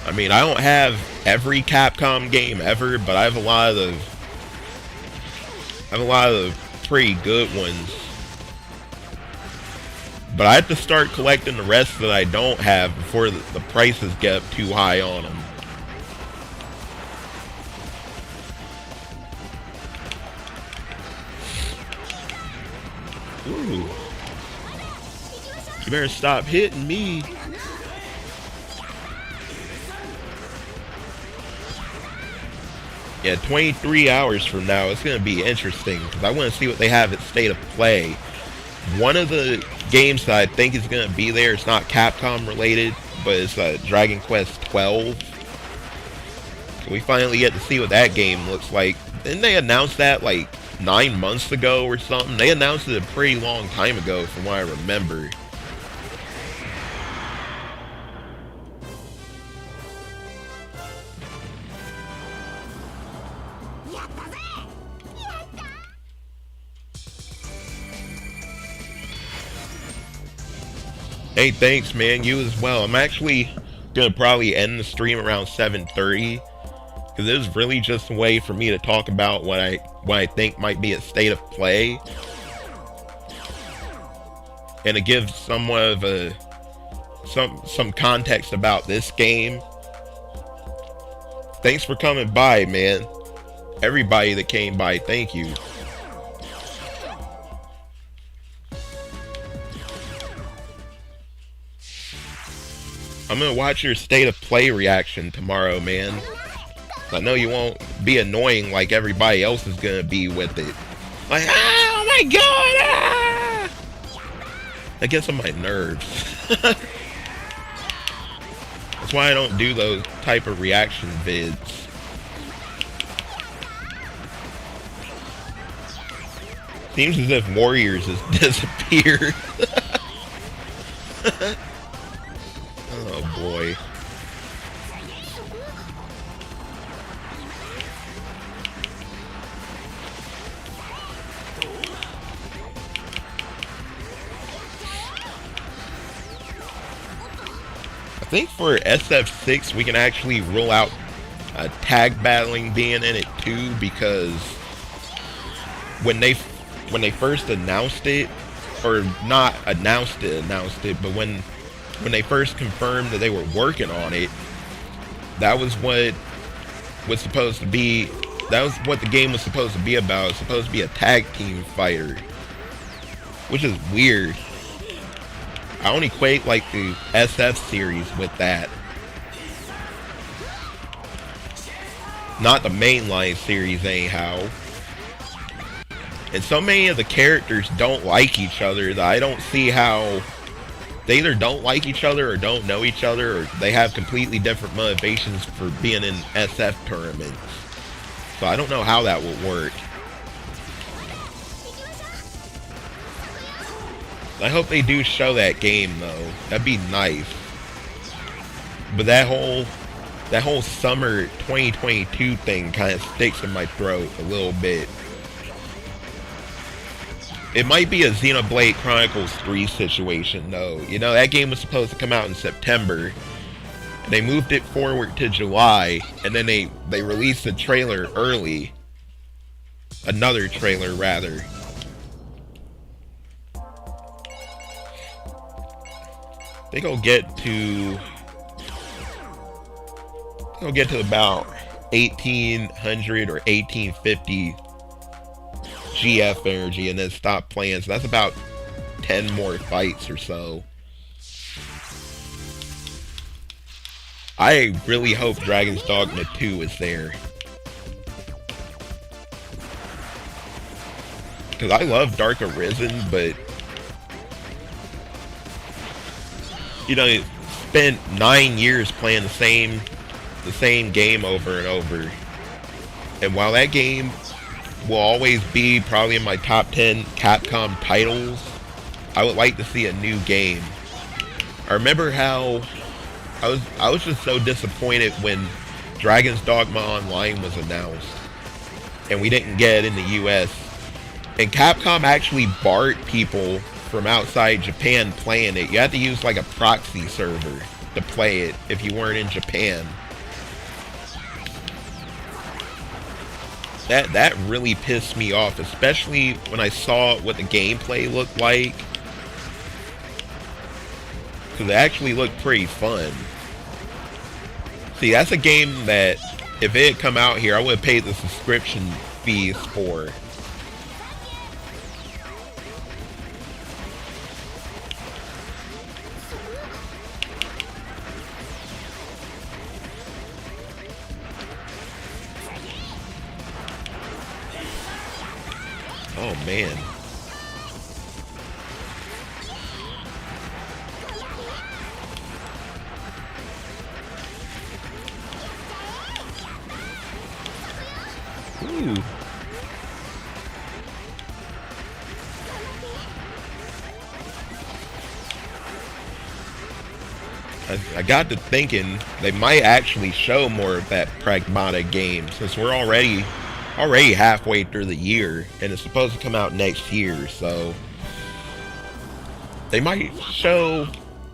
I mean, I don't have every Capcom game ever, but I have a lot of pretty good ones. But I have to start collecting the rest that I don't have before the prices get up too high on them. Ooh. You better stop hitting me. Yeah, 23 hours from now, it's going to be interesting, because I want to see what they have at State of Play. One of the games that I think is going to be there, it's not Capcom related, but it's Dragon Quest 12. So we finally get to see what that game looks like. Didn't they announce that like 9 months ago or something? They announced it a pretty long time ago from what I remember. Hey, thanks, man. You as well. I'm actually gonna probably end the stream around 7:30, Because it was really just a way for me to talk about what I think might be a state of play, and to give somewhat of a some context about this game. Thanks for coming by, man. Everybody that came by, thank you. I'm gonna watch your state of play reaction tomorrow, man. I know you won't be annoying like everybody else is gonna be with it. Like, oh my god! Ah! That gets on my nerves. That's why I don't do those type of reaction vids. Seems as if Warriors has disappeared. Oh boy. I think for SF6 we can actually rule out tag battling being in it too, because when they first announced it, or not announced it, but when they first confirmed that they were working on it, that was what was supposed to be, that was what the game was supposed to be about. It was supposed to be a tag team fighter, which is weird. I only equate like the SF series with that, not the mainline series anyhow. And so many of the characters don't like each other that I don't see how they either don't like each other or don't know each other, or they have completely different motivations for being in SF tournaments. So I don't know how that will work. I hope they do show that game though. That'd be nice. But that whole summer 2022 thing kind of sticks in my throat a little bit. It might be a Xenoblade Chronicles 3 situation though. You know, that game was supposed to come out in September. And they moved it forward to July, and then they released a trailer early. Another trailer rather. I think I'll get to about 1800 or 1850 GF energy and then stop playing. So that's about 10 more fights or so. I really hope Dragon's Dogma 2 is there. Because I love Dark Arisen, but you know, spent 9 years playing the same game over and over. And while that game will always be probably in my top 10 Capcom titles, I would like to see a new game. I remember how I was just so disappointed when Dragon's Dogma Online was announced and we didn't get it in the US. And Capcom actually barred people from outside Japan playing it. You had to use like a proxy server to play it if you weren't in Japan. That really pissed me off, especially when I saw what the gameplay looked like. Because it actually looked pretty fun. See, that's a game that if it had come out here, I would have paid the subscription fees for. Oh man. Ooh. I got to thinking they might actually show more of that Pragmata game, since we're already halfway through the year and it's supposed to come out next year, so they might show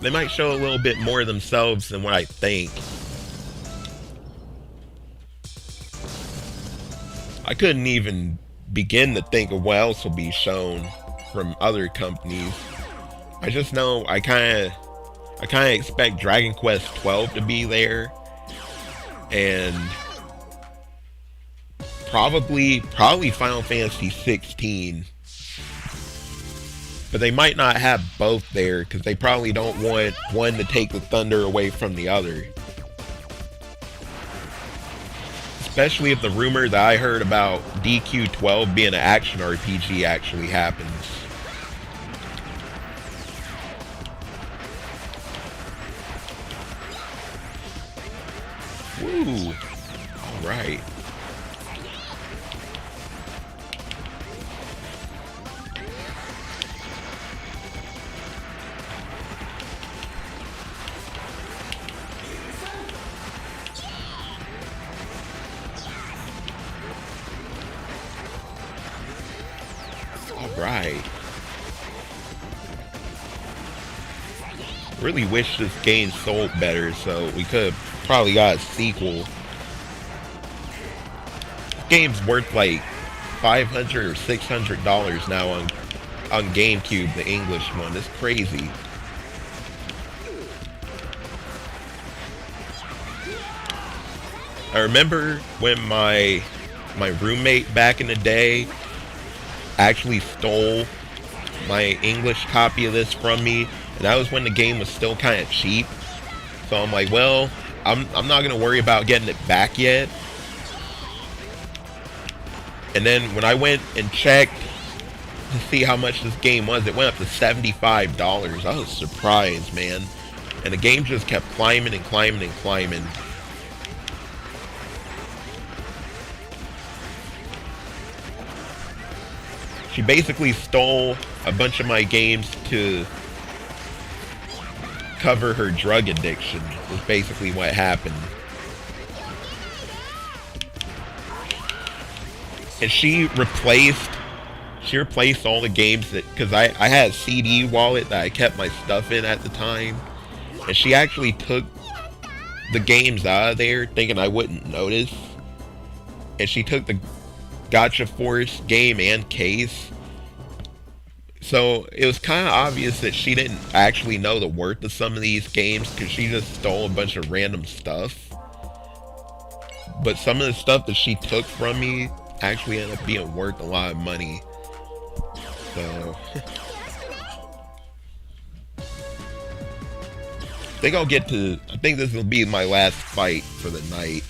a little bit more of themselves than what I think. I couldn't even begin to think of what else will be shown from other companies. I just know I kind of expect Dragon Quest 12 to be there, and probably Final Fantasy 16. But they might not have both there because they probably don't want one to take the thunder away from the other. Especially if the rumor that I heard about DQ12 being an action RPG actually happens. Woo! Alright. Alright. Really wish this game sold better so we could have probably got a sequel. This game's worth like $500 or $600 now on Gamecube, the English one. It's crazy. I remember when my roommate back in the day actually stole my English copy of this from me, and that was when the game was still kind of cheap. So I'm like, well, I'm not gonna worry about getting it back yet. And then when I went and checked to see how much this game was, it went up to $75. I was surprised, man. And the game just kept climbing and climbing and climbing. She basically stole a bunch of my games to cover her drug addiction, was basically what happened. And she replaced all the games that, because I had a CD wallet that I kept my stuff in at the time, and she actually took the games out of there thinking I wouldn't notice, and she took the Gotcha Force game and case. So it was kind of obvious that she didn't actually know the worth of some of these games because she just stole a bunch of random stuff. But some of the stuff that she took from me actually ended up being worth a lot of money. So I think this will be my last fight for the night.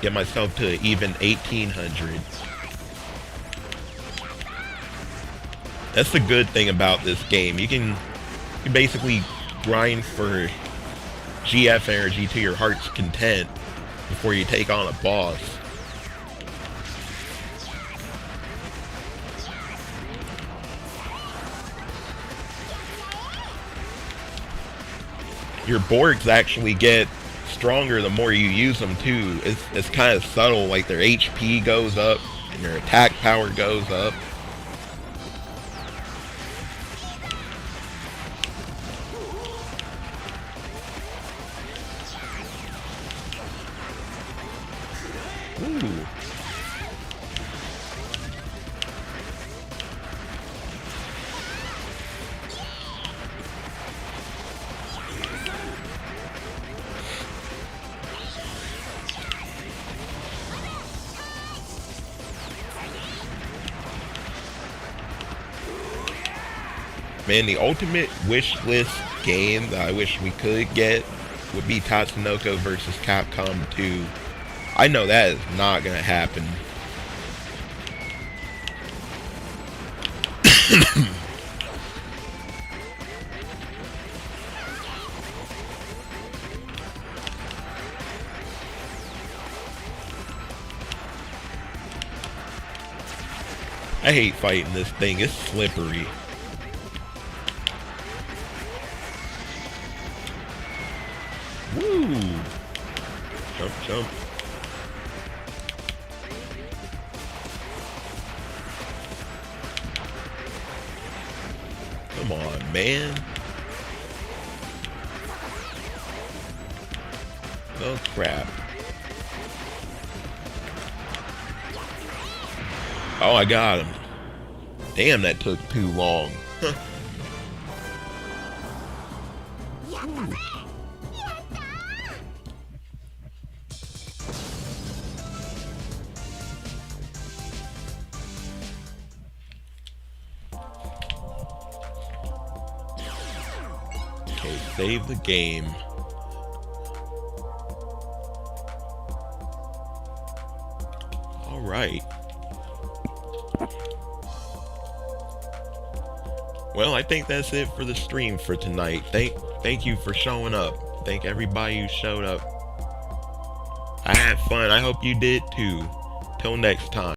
Get myself to even 1800. That's the good thing about this game. You can basically grind for GF energy to your heart's content before you take on a boss. Your Borgs actually get stronger the more you use them too. It's kind of subtle, like their HP goes up and their attack power goes up. Ooh. Man, the ultimate wish list game that I wish we could get would be Tatsunoko versus Capcom 2. I know that is not gonna happen. I hate fighting this thing, it's slippery. Woo! Jump, jump. Come on, man. Oh crap. Oh, I got him. Damn, that took too long. Okay, save the game. Alright. Well, I think that's it for the stream for tonight. Thank you for showing up. Thank everybody who showed up. I had fun. I hope you did too. Till next time.